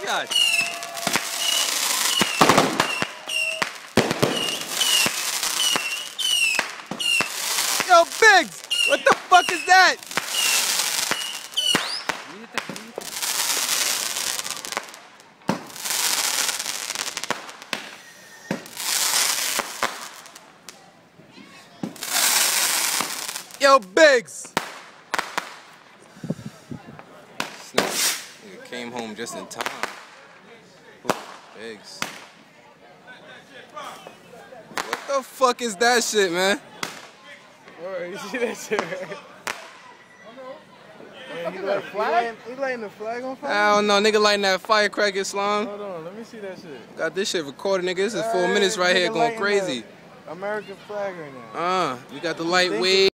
God. Yo, Biggs! What the fuck is that? Yo, Biggs! Nigga came home just in time. Biggs. What the fuck is that shit, man? Alright, you see that shit, right? Man, he lighting the flag on fire? I don't know, nigga lighting that firecracker, Islam. Hold on, let me see that shit. Got this shit recorded, nigga. This is 4 minutes right here going crazy. American flag right now. We got the light wave.